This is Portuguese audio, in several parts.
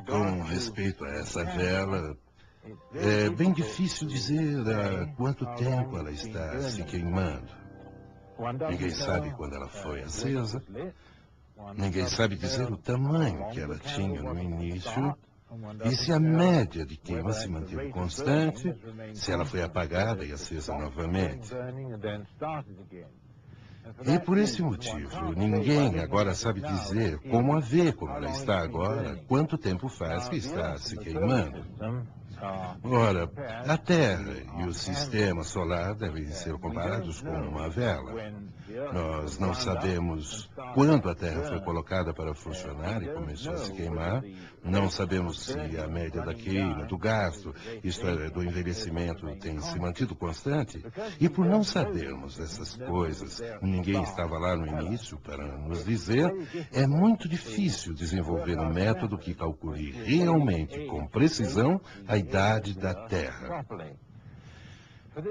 Com respeito a essa vela, é bem difícil dizer há quanto tempo ela está se queimando. Ninguém sabe quando ela foi acesa. Ninguém sabe dizer o tamanho que ela tinha no início e se a média de queima se manteve constante, se ela foi apagada e acesa novamente. E por esse motivo, ninguém agora sabe dizer como a vê como ela está agora, quanto tempo faz que está se queimando. Ora, a Terra e o sistema solar devem ser comparados com uma vela. Nós não sabemos quando a Terra foi colocada para funcionar e começou a se queimar. Não sabemos se a média da queima, do gasto, isto é, do envelhecimento, tem se mantido constante. E por não sabermos essas coisas, ninguém estava lá no início para nos dizer, é muito difícil desenvolver um método que calcule realmente, com precisão, a idade da Terra.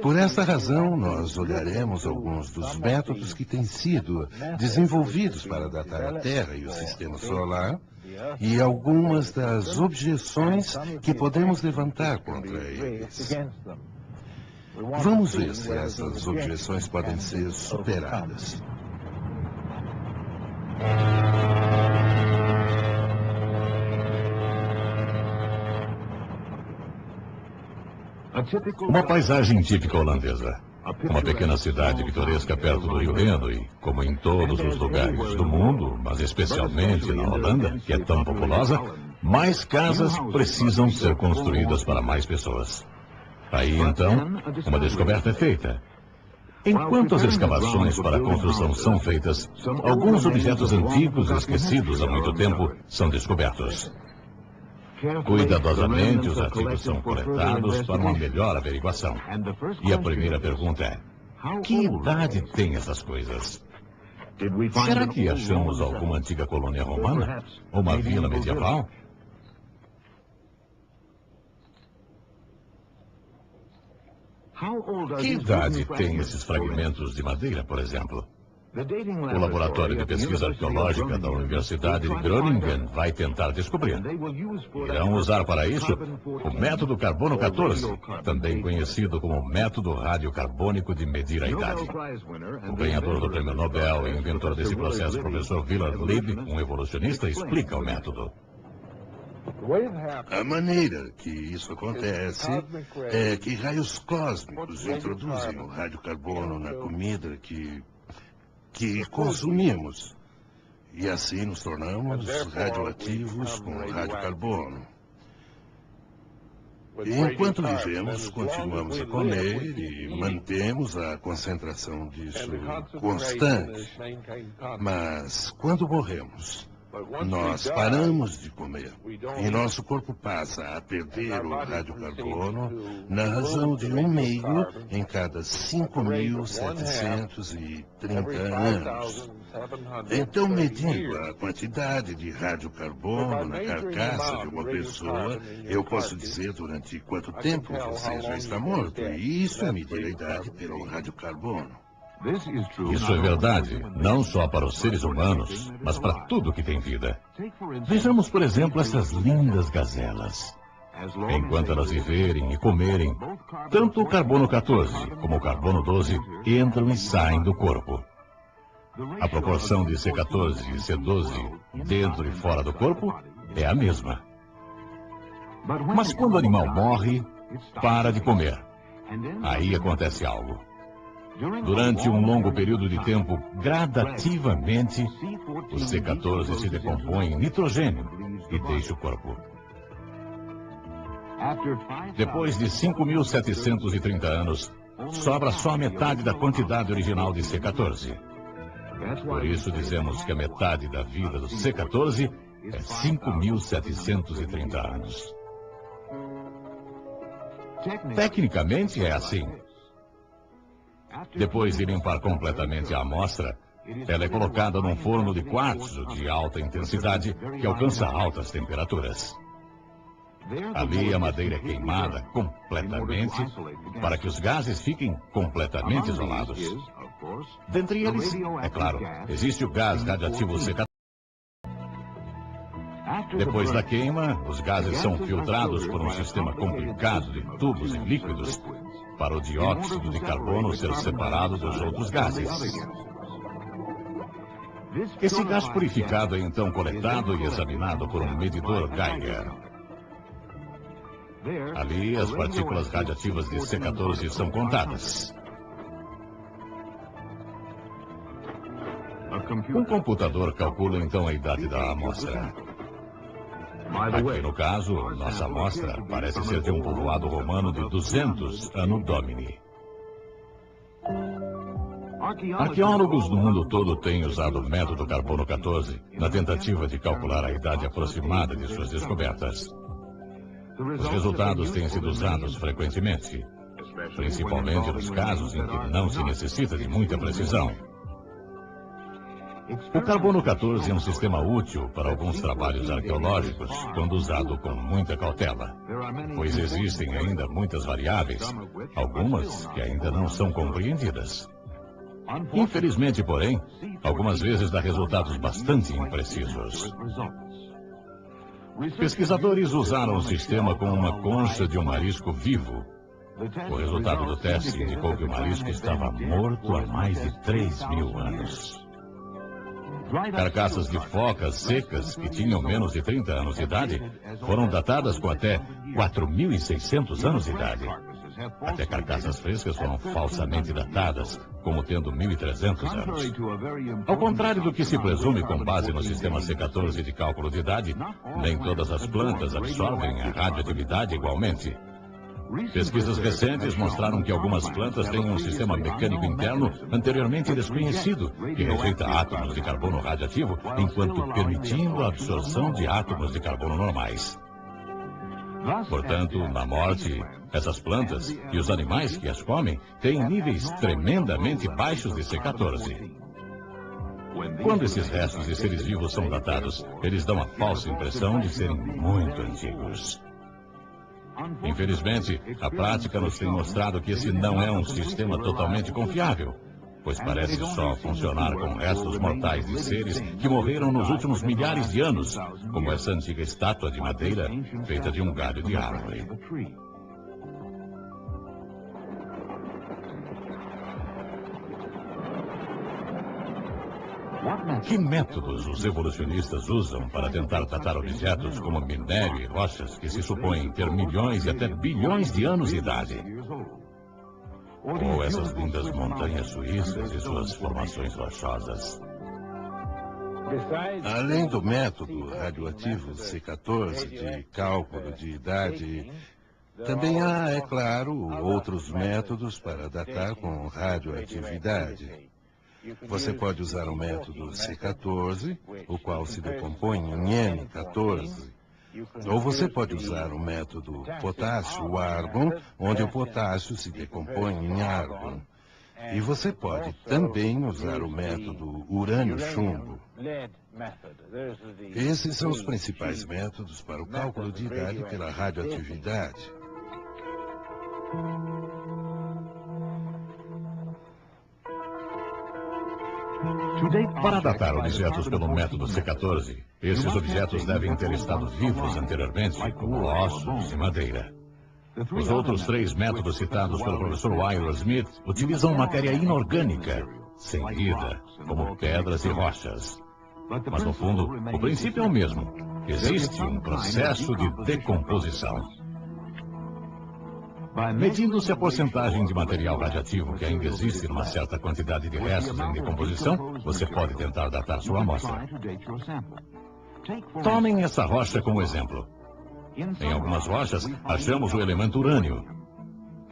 Por esta razão, nós olharemos alguns dos métodos que têm sido desenvolvidos para datar a Terra e o sistema solar e algumas das objeções que podemos levantar contra eles. Vamos ver se essas objeções podem ser superadas. Uma paisagem típica holandesa. Uma pequena cidade pitoresca perto do Rio Reno e, como em todos os lugares do mundo, mas especialmente na Holanda, que é tão populosa, mais casas precisam ser construídas para mais pessoas. Aí, então, uma descoberta é feita. Enquanto as escavações para a construção são feitas, alguns objetos antigos esquecidos há muito tempo são descobertos. Cuidadosamente, os artigos são coletados para uma melhor averiguação. E a primeira pergunta é: que idade têm essas coisas? Será que achamos alguma antiga colônia romana? Ou uma vila medieval? Que idade têm esses fragmentos de madeira, por exemplo? O Laboratório de Pesquisa Arqueológica da Universidade de Groningen vai tentar descobrir. Irão usar para isso o método Carbono 14, também conhecido como método radiocarbônico de medir a idade. O ganhador do Prêmio Nobel e inventor desse processo, professor Willard Libby, um evolucionista, explica o método. A maneira que isso acontece é que raios cósmicos introduzem o radiocarbono na comida que consumimos. E assim nos tornamos radioativos com radiocarbono. E enquanto vivemos, continuamos a comer e mantemos a concentração disso constante. Mas quando morremos, nós paramos de comer e nosso corpo passa a perder o radiocarbono na razão de 1,5 em cada 5.730 anos. Então, medindo a quantidade de radiocarbono na carcaça de uma pessoa, eu posso dizer durante quanto tempo você já está morto. E isso é medir a idade pelo radiocarbono. Isso é verdade, não só para os seres humanos, mas para tudo que tem vida. Vejamos, por exemplo, essas lindas gazelas. Enquanto elas viverem e comerem, tanto o carbono 14 como o carbono 12 entram e saem do corpo. A proporção de C14 e C12 dentro e fora do corpo é a mesma. Mas quando o animal morre, para de comer. Aí acontece algo. Durante um longo período de tempo, gradativamente, o C14 se decompõe em nitrogênio e deixa o corpo. Depois de 5.730 anos, sobra só a metade da quantidade original de C14. Por isso dizemos que a metade da vida do C14 é 5.730 anos. Tecnicamente é assim. Depois de limpar completamente a amostra, ela é colocada num forno de quartzo de alta intensidade que alcança altas temperaturas. Ali a madeira é queimada completamente para que os gases fiquem completamente isolados. Dentre eles, é claro, existe o gás radioativo C14. Depois da queima, os gases são filtrados por um sistema complicado de tubos e líquidos para o dióxido de carbono ser separado dos outros gases. Esse gás purificado é então coletado e examinado por um medidor Geiger. Ali, as partículas radiativas de C14 são contadas. Um computador calcula então a idade da amostra. Aqui no caso, nossa amostra parece ser de um povoado romano de 200 Anno Domini. Arqueólogos do mundo todo têm usado o método carbono 14 na tentativa de calcular a idade aproximada de suas descobertas. Os resultados têm sido usados frequentemente, principalmente nos casos em que não se necessita de muita precisão. O carbono 14 é um sistema útil para alguns trabalhos arqueológicos, quando usado com muita cautela, pois existem ainda muitas variáveis, algumas que ainda não são compreendidas. Infelizmente, porém, algumas vezes dá resultados bastante imprecisos. Pesquisadores usaram o sistema com uma concha de um marisco vivo. O resultado do teste indicou que o marisco estava morto há mais de 3.000 anos. Carcaças de focas secas, que tinham menos de 30 anos de idade, foram datadas com até 4.600 anos de idade. Até carcaças frescas foram falsamente datadas, como tendo 1.300 anos. Ao contrário do que se presume com base no sistema C14 de cálculo de idade, nem todas as plantas absorvem a radioatividade igualmente. Pesquisas recentes mostraram que algumas plantas têm um sistema mecânico interno anteriormente desconhecido, que rejeita átomos de carbono radioativo, enquanto permitindo a absorção de átomos de carbono normais. Portanto, na morte, essas plantas e os animais que as comem têm níveis tremendamente baixos de C14. Quando esses restos de seres vivos são datados, eles dão a falsa impressão de serem muito antigos. Infelizmente, a prática nos tem mostrado que esse não é um sistema totalmente confiável, pois parece só funcionar com restos mortais de seres que morreram nos últimos milhares de anos, como essa antiga estátua de madeira feita de um galho de árvore. Que métodos os evolucionistas usam para tentar datar objetos como minério e rochas que se supõem ter milhões e até bilhões de anos de idade? Ou essas lindas montanhas suíças e suas formações rochosas? Além do método radioativo C14 de cálculo de idade, também há, é claro, outros métodos para datar com radioatividade. Você pode usar o método C14, o qual se decompõe em N14. Ou você pode usar o método potássio-argon, onde o potássio se decompõe em argon. E você pode também usar o método urânio-chumbo. Esses são os principais métodos para o cálculo de idade pela radioatividade. Para datar objetos pelo método C14, esses objetos devem ter estado vivos anteriormente, como ossos e madeira. Os outros 3 métodos citados pelo professor Weyler Smith utilizam matéria inorgânica, sem vida, como pedras e rochas. Mas, no fundo, o princípio é o mesmo. Existe um processo de decomposição. Medindo-se a porcentagem de material radioativo que ainda existe numa certa quantidade de restos em decomposição, você pode tentar datar sua amostra. Tomem essa rocha como exemplo. Em algumas rochas, achamos o elemento urânio.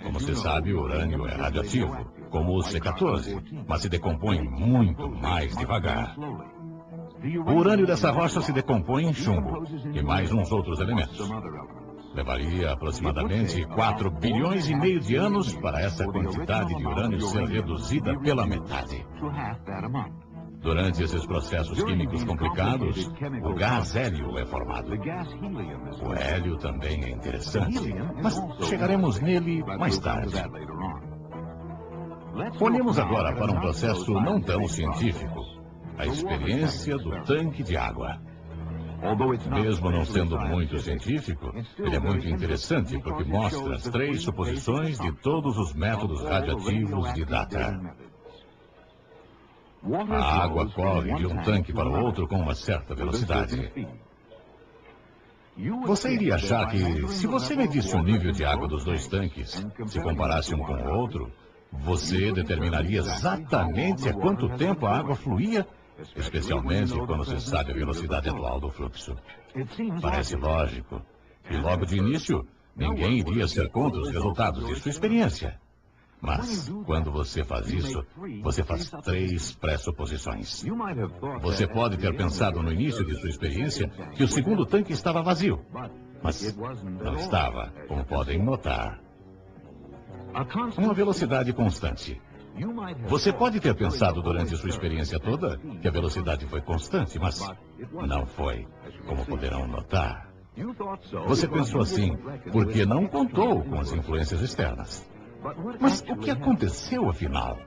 Como se sabe, o urânio é radioativo, como o C14, mas se decompõe muito mais devagar. O urânio dessa rocha se decompõe em chumbo e mais uns outros elementos. Levaria aproximadamente 4 bilhões e meio de anos para essa quantidade de urânio ser reduzida pela metade. Durante esses processos químicos complicados, o gás hélio é formado. O hélio também é interessante, mas chegaremos nele mais tarde. Olhemos agora para um processo não tão científico, a experiência do tanque de água. Mesmo não sendo muito científico, ele é muito interessante porque mostra as 3 suposições de todos os métodos radioativos de data. A água corre de um tanque para o outro com uma certa velocidade. Você iria achar que, se você medisse o nível de água dos 2 tanques, se comparasse um com o outro, você determinaria exatamente a quanto tempo a água fluía, especialmente quando se sabe a velocidade atual do fluxo. Parece lógico. E logo de início, ninguém iria ser contra os resultados de sua experiência. Mas, quando você faz isso, você faz 3 pressuposições. Você pode ter pensado no início de sua experiência que o segundo tanque estava vazio. Mas não estava, como podem notar. Uma velocidade constante. Você pode ter pensado durante sua experiência toda que a velocidade foi constante, mas não foi, como poderão notar. Você pensou assim porque não contou com as influências externas. Mas o que aconteceu, afinal?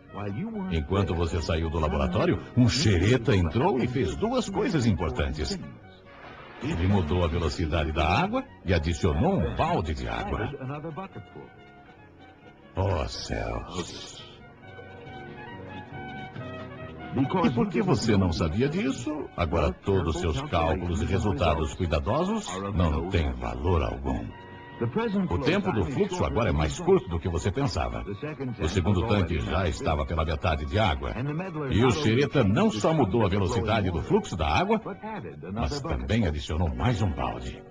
Enquanto você saiu do laboratório, um xereta entrou e fez 2 coisas importantes. Ele mudou a velocidade da água e adicionou um balde de água. Oh, céus! E por que você não sabia disso? Agora todos os seus cálculos e resultados cuidadosos não têm valor algum. O tempo do fluxo agora é mais curto do que você pensava. O segundo tanque já estava pela metade de água. E o xereta não só mudou a velocidade do fluxo da água, mas também adicionou mais um balde.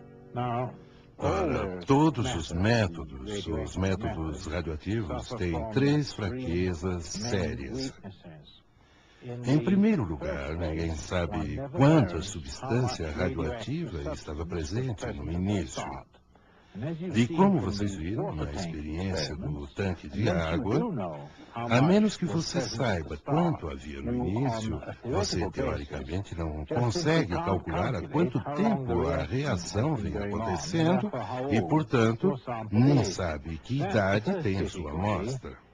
Ora, todos os métodos radioativos têm 3 fraquezas sérias. Em primeiro lugar, ninguém sabe quanta substância radioativa estava presente no início. E como vocês viram na experiência do tanque de água, a menos que você saiba quanto havia no início, você teoricamente não consegue calcular há quanto tempo a reação vem acontecendo e, portanto, nem sabe que idade tem a sua amostra.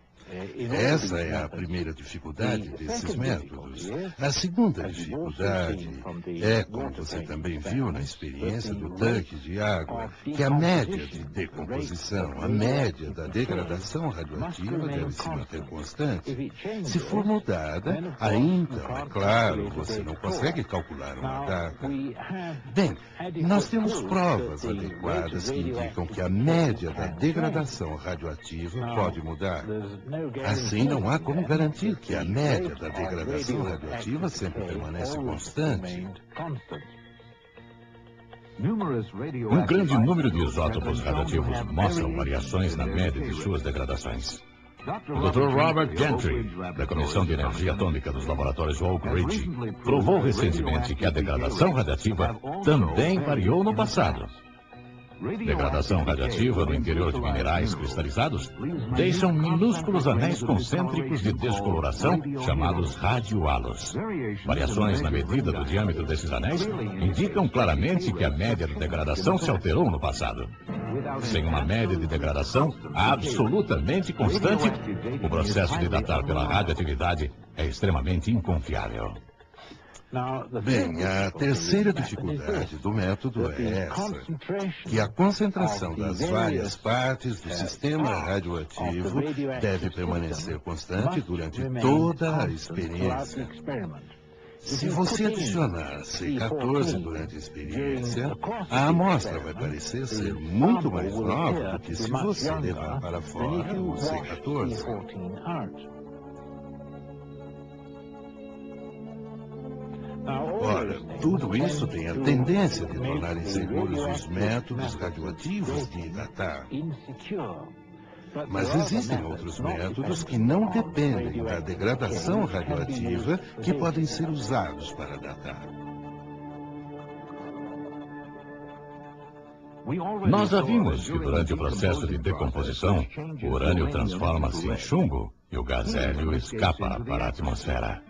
Essa é a primeira dificuldade desses métodos. A segunda dificuldade é, como você também viu na experiência do tanque de água, que a média de decomposição, a média da degradação radioativa deve se manter constante. Se for mudada, ainda, é claro, você não consegue calcular uma data. Bem, nós temos provas adequadas que indicam que a média da degradação radioativa pode mudar. Assim, não há como garantir que a média da degradação radioativa sempre permanece constante. Um grande número de isótopos radioativos mostram variações na média de suas degradações. O Dr. Robert Gentry, da Comissão de Energia Atômica dos Laboratórios Oak Ridge, provou recentemente que a degradação radiativa também variou no passado. Degradação radiativa no interior de minerais cristalizados deixam minúsculos anéis concêntricos de descoloração chamados radiohalos. Variações na medida do diâmetro desses anéis indicam claramente que a média de degradação se alterou no passado. Sem uma média de degradação absolutamente constante, o processo de datar pela radioatividade é extremamente inconfiável. Bem, a terceira dificuldade do método é essa, que a concentração das várias partes do sistema radioativo deve permanecer constante durante toda a experiência. Se você adicionar C14 durante a experiência, a amostra vai parecer ser muito mais nova do que se você levar para fora o C14. Ora, tudo isso tem a tendência de tornar inseguros os métodos radioativos de datar. Mas existem outros métodos que não dependem da degradação radioativa que podem ser usados para datar. Nós já vimos que durante o processo de decomposição, o urânio transforma-se em chumbo e o gás hélio escapa para a atmosfera.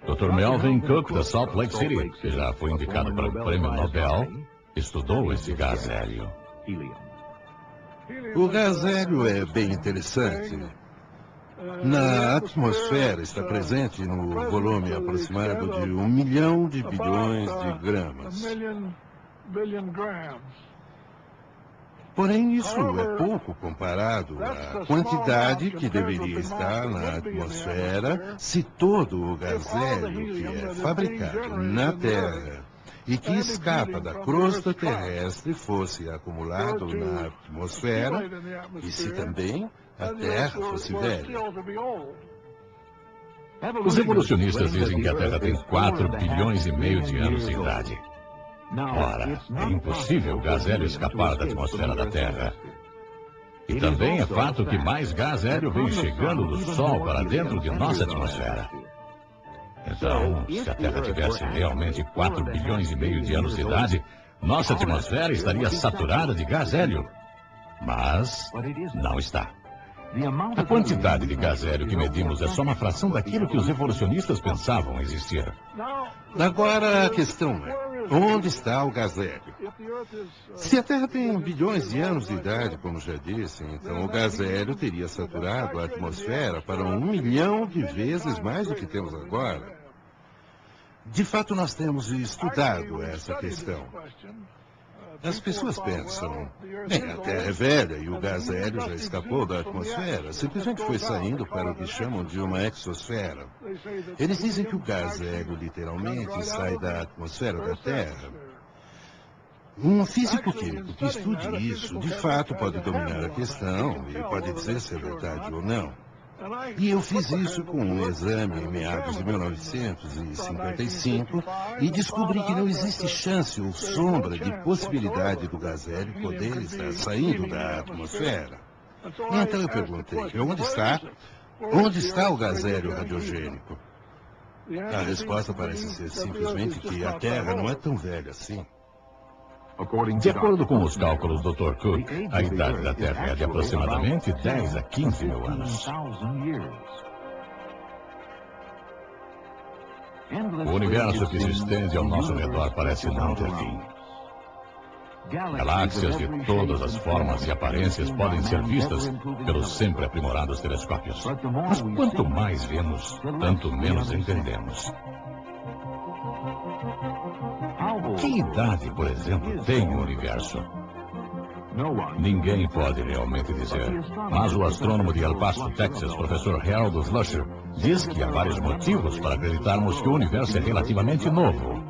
Dr. Melvin Cook, da Salt Lake City, que já foi indicado para o Prêmio Nobel, estudou esse gás hélio. O gás hélio é bem interessante. Na atmosfera está presente no volume aproximado de 1 milhão de bilhões de gramas. Porém, isso é pouco comparado à quantidade que deveria estar na atmosfera se todo o gás hélio que é fabricado na Terra e que escapa da crosta terrestre fosse acumulado na atmosfera e se também a Terra fosse velha. Os evolucionistas dizem que a Terra tem 4 bilhões e meio de anos de idade. Ora, é impossível o gás hélio escapar da atmosfera da Terra. E também é fato que mais gás hélio vem chegando do Sol para dentro de nossa atmosfera. Então, se a Terra tivesse realmente 4 bilhões e meio de anos de idade, nossa atmosfera estaria saturada de gás hélio. Mas não está. A quantidade de gás hélio que medimos é só uma fração daquilo que os evolucionistas pensavam existir. Agora a questão é, onde está o gás hélio? Se a Terra tem bilhões de anos de idade, como já disse, então o gás hélio teria saturado a atmosfera para 1 milhão de vezes mais do que temos agora. De fato, nós temos estudado essa questão. As pessoas pensam, bem, a Terra é velha e o gás hélio já escapou da atmosfera, simplesmente foi saindo para o que chamam de uma exosfera. Eles dizem que o gás hélio literalmente sai da atmosfera da Terra. Um físico químico que estude isso, de fato, pode dominar a questão e pode dizer se é verdade ou não. E eu fiz isso com um exame em meados de 1955 e descobri que não existe chance ou sombra de possibilidade do gás hélio poder estar saindo da atmosfera. Então eu perguntei, onde está o gás hélio radiogênico? A resposta parece ser simplesmente que a Terra não é tão velha assim. De acordo com os cálculos do Dr. Cook, a idade da Terra é de aproximadamente 10 a 15 mil anos. O universo que se estende ao nosso redor parece não ter fim. Galáxias de todas as formas e aparências podem ser vistas pelos sempre aprimorados telescópios. Mas quanto mais vemos, tanto menos entendemos. Que idade, por exemplo, tem o universo? Ninguém pode realmente dizer. Mas o astrônomo de El Paso, Texas, professor Harold Slusher, diz que há vários motivos para acreditarmos que o universo é relativamente novo.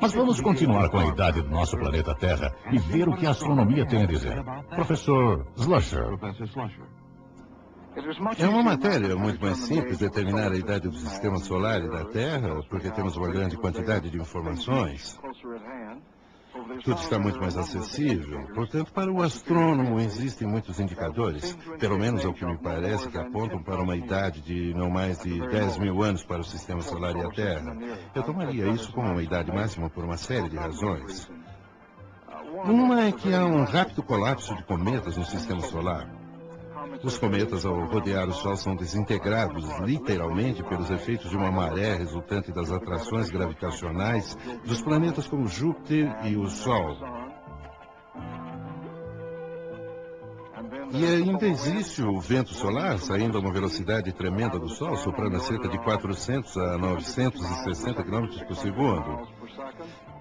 Mas vamos continuar com a idade do nosso planeta Terra e ver o que a astronomia tem a dizer. Professor Slusher. É uma matéria muito mais simples determinar a idade do sistema solar e da Terra, porque temos uma grande quantidade de informações. Tudo está muito mais acessível. Portanto, para o astrônomo existem muitos indicadores, pelo menos ao que me parece, que apontam para uma idade de não mais de 10 mil anos para o sistema solar e a Terra. Eu tomaria isso como uma idade máxima por uma série de razões. Uma é que há um rápido colapso de cometas no sistema solar. Os cometas, ao rodear o Sol, são desintegrados, literalmente, pelos efeitos de uma maré resultante das atrações gravitacionais dos planetas como Júpiter e o Sol. E ainda existe o vento solar, saindo a uma velocidade tremenda do Sol, soprando a cerca de 400 a 960 km por segundo.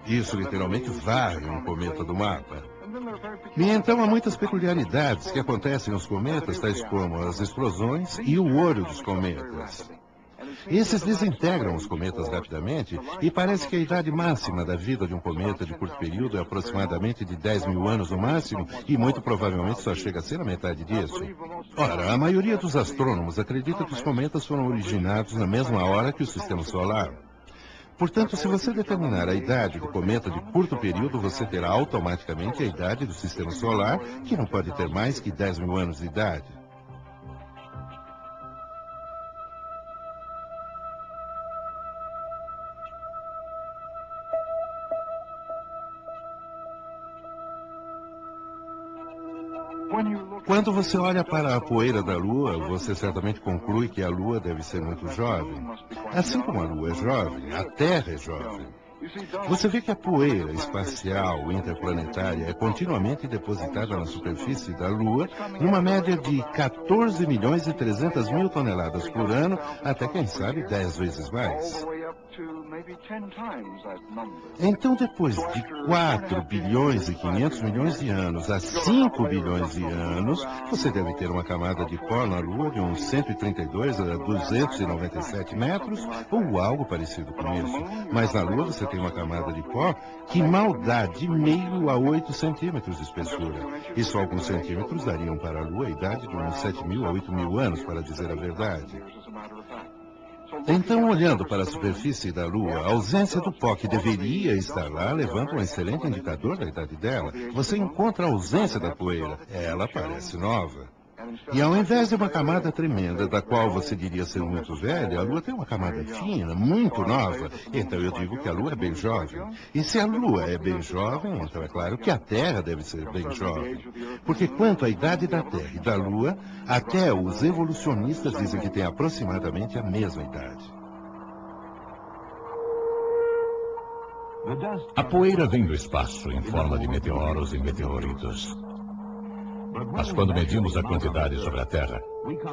Isso literalmente varre um cometa do mapa. E então há muitas peculiaridades que acontecem nos cometas, tais como as explosões e o olho dos cometas. Esses desintegram os cometas rapidamente e parece que a idade máxima da vida de um cometa de curto período é aproximadamente de 10 mil anos no máximo e muito provavelmente só chega a ser a metade disso. Ora, a maioria dos astrônomos acredita que os cometas foram originados na mesma hora que o sistema solar. Portanto, se você determinar a idade do cometa de curto período, você terá automaticamente a idade do sistema solar, que não pode ter mais que 10 mil anos de idade. Quando você olha para a poeira da Lua, você certamente conclui que a Lua deve ser muito jovem. Assim como a Lua é jovem, a Terra é jovem. Você vê que a poeira espacial interplanetária é continuamente depositada na superfície da Lua, numa média de 14 milhões e 300 mil toneladas por ano, até quem sabe 10 vezes mais. Então, depois de 4 bilhões e 500 milhões de anos a 5 bilhões de anos, você deve ter uma camada de pó na Lua de uns 132 a 297 metros, ou algo parecido com isso. Mas na Lua você tem uma camada de pó que mal dá de meio a 8 centímetros de espessura. E só alguns centímetros dariam para a Lua a idade de uns 7 mil a 8 mil anos, para dizer a verdade. Então, olhando para a superfície da Lua, a ausência do pó que deveria estar lá levanta um excelente indicador da idade dela. Você encontra a ausência da poeira. Ela parece nova. E ao invés de uma camada tremenda, da qual você diria ser muito velha, a Lua tem uma camada fina, muito nova. Então eu digo que a Lua é bem jovem. E se a Lua é bem jovem, então é claro que a Terra deve ser bem jovem. Porque quanto à idade da Terra e da Lua, até os evolucionistas dizem que tem aproximadamente a mesma idade. A poeira vem do espaço em forma de meteoros e meteoritos. Mas quando medimos a quantidade sobre a Terra,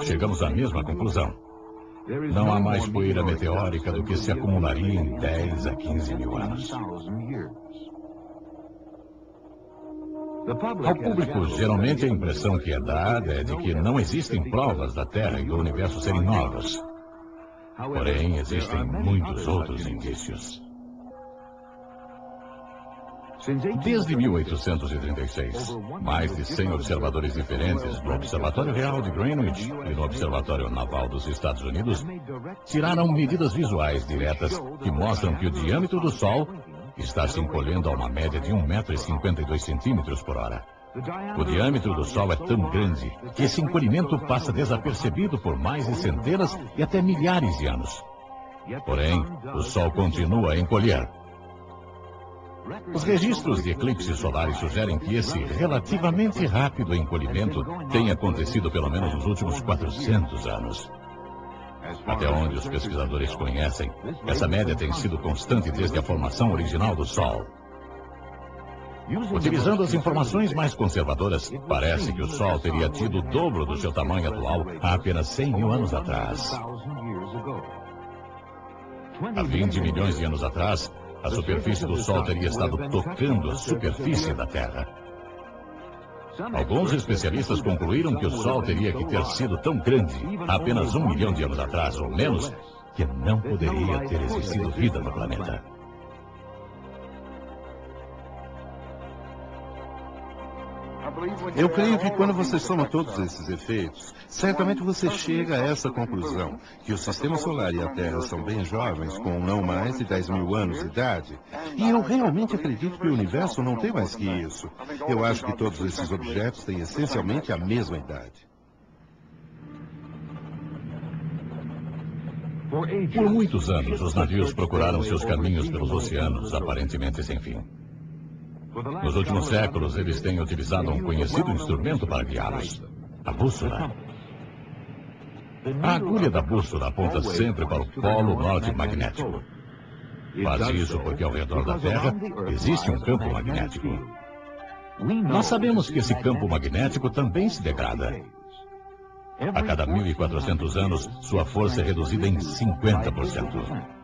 chegamos à mesma conclusão. Não há mais poeira meteórica do que se acumularia em 10 a 15 mil anos. Ao público, geralmente a impressão que é dada é de que não existem provas da Terra e do universo serem novas. Porém, existem muitos outros indícios. Desde 1836, mais de 100 observadores diferentes do Observatório Real de Greenwich e no Observatório Naval dos Estados Unidos tiraram medidas visuais diretas que mostram que o diâmetro do Sol está se encolhendo a uma média de 1,52 m por hora. O diâmetro do Sol é tão grande que esse encolhimento passa desapercebido por mais de centenas e até milhares de anos. Porém, o Sol continua a encolher. Os registros de eclipses solares sugerem que esse relativamente rápido encolhimento tem acontecido pelo menos nos últimos 400 anos. Até onde os pesquisadores conhecem, essa média tem sido constante desde a formação original do Sol. Utilizando as informações mais conservadoras, parece que o Sol teria tido o dobro do seu tamanho atual há apenas 100 mil anos atrás. Há 20 milhões de anos atrás, a superfície do Sol teria estado tocando a superfície da Terra. Alguns especialistas concluíram que o Sol teria que ter sido tão grande há apenas 1 milhão de anos atrás, ou menos, que não poderia ter existido vida no planeta. Eu creio que quando você soma todos esses efeitos, certamente você chega a essa conclusão, que o Sistema Solar e a Terra são bem jovens, com não mais de 10 mil anos de idade. E eu realmente acredito que o universo não tem mais que isso. Eu acho que todos esses objetos têm essencialmente a mesma idade. Por muitos anos, os navios procuraram seus caminhos pelos oceanos, aparentemente sem fim. Nos últimos séculos, eles têm utilizado um conhecido instrumento para guiá-los: a bússola. A agulha da bússola aponta sempre para o polo norte magnético. Faz isso porque ao redor da Terra existe um campo magnético. Nós sabemos que esse campo magnético também se degrada. A cada 1.400 anos, sua força é reduzida em 50%.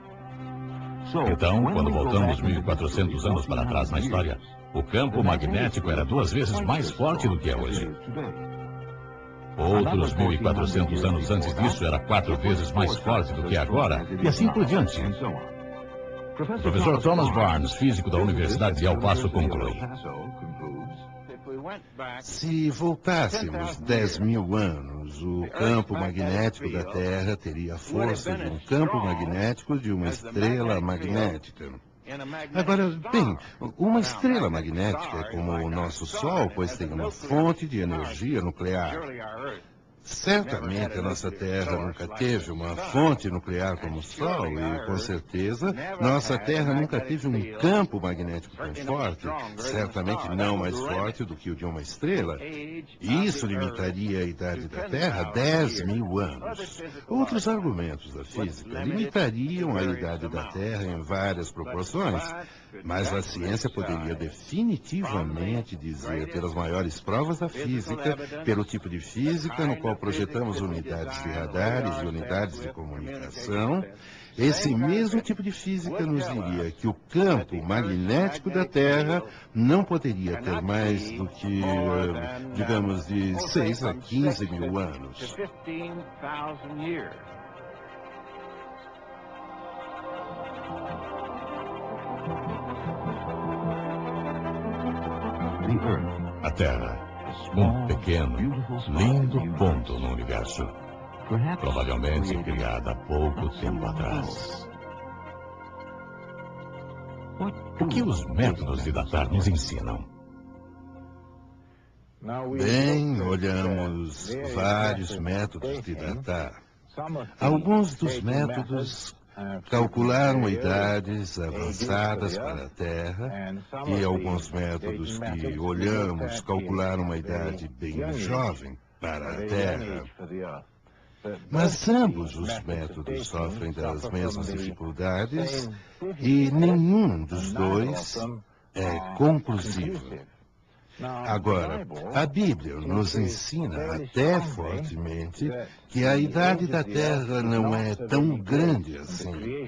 Então, quando voltamos 1.400 anos para trás na história, o campo magnético era 2 vezes mais forte do que é hoje. Outros 1.400 anos antes disso era 4 vezes mais forte do que é agora, e assim por diante. O professor Thomas Barnes, físico da Universidade de El Paso, conclui: se voltássemos 10 mil anos, o campo magnético da Terra teria a força de um campo magnético de uma estrela magnética. Agora, bem, uma estrela magnética é como o nosso Sol, pois tem uma fonte de energia nuclear. Certamente a nossa Terra nunca teve uma fonte nuclear como o Sol e, com certeza, nossa Terra nunca teve um campo magnético tão forte, certamente não mais forte do que o de uma estrela. E isso limitaria a idade da Terra a 10.000 anos. Outros argumentos da física limitariam a idade da Terra em várias proporções, mas a ciência poderia definitivamente dizer, pelas maiores provas da física, pelo tipo de física no qual projetamos unidades de radares e unidades de comunicação, esse mesmo tipo de física nos diria que o campo magnético da Terra não poderia ter mais do que, digamos, de 6 a 15 mil anos. A Terra, um pequeno, lindo ponto no universo, provavelmente criada há pouco tempo atrás. O que os métodos de datar nos ensinam? Bem, olhamos vários métodos de datar. Alguns dos métodos calcularam idades avançadas para a Terra e alguns métodos que olhamos calcularam uma idade bem jovem para a Terra. Mas ambos os métodos sofrem das mesmas dificuldades e nenhum dos dois é conclusivo. Agora, a Bíblia nos ensina até fortemente que a idade da Terra não é tão grande assim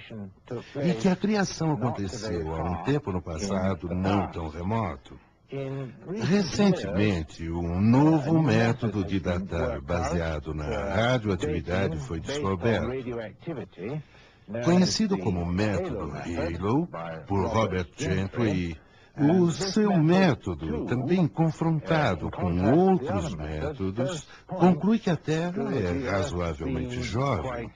e que a criação aconteceu há um tempo no passado não tão remoto. Recentemente, um novo método de datar baseado na radioatividade foi descoberto. Conhecido como método Halo, por Robert Gentry. O seu método, também confrontado com outros métodos, conclui que a Terra é razoavelmente jovem.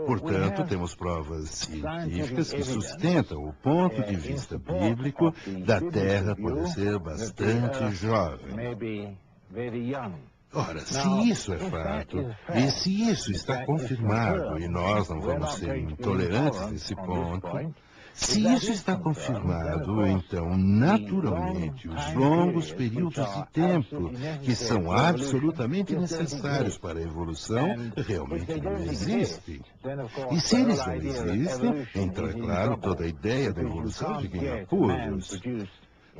Portanto, temos provas científicas que sustentam o ponto de vista bíblico da Terra poder ser bastante jovem. Ora, se isso é fato, e se isso está confirmado, e nós não vamos ser intolerantes nesse ponto, se isso está confirmado, então, naturalmente, os longos períodos de tempo que são absolutamente necessários para a evolução realmente não existem. E se eles não existem, entra, claro, toda a ideia da evolução fica em apuros.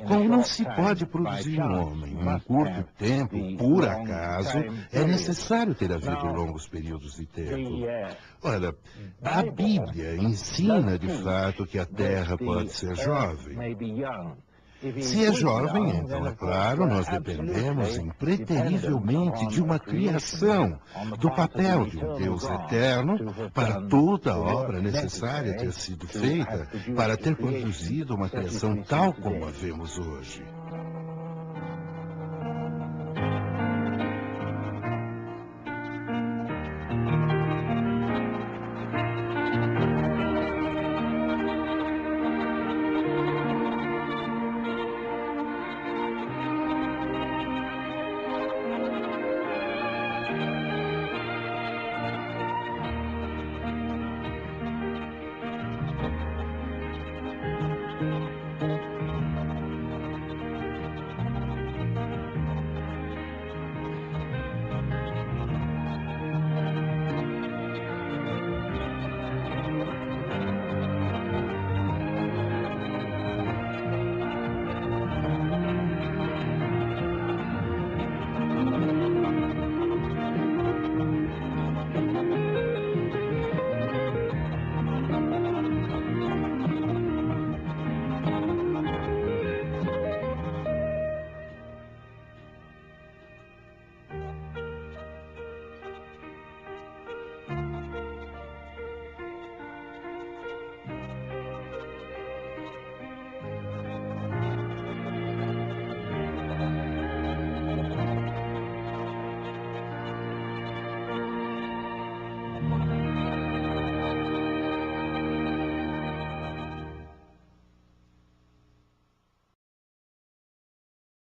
Como não se pode produzir um homem em um curto tempo, por acaso, é necessário ter havido longos períodos de tempo. Ora, a Bíblia ensina de fato que a Terra pode ser jovem. Se é jovem, então, é claro, nós dependemos impreterivelmente de uma criação, do papel de um Deus eterno, para toda a obra necessária ter sido feita, para ter produzido uma criação tal como a vemos hoje.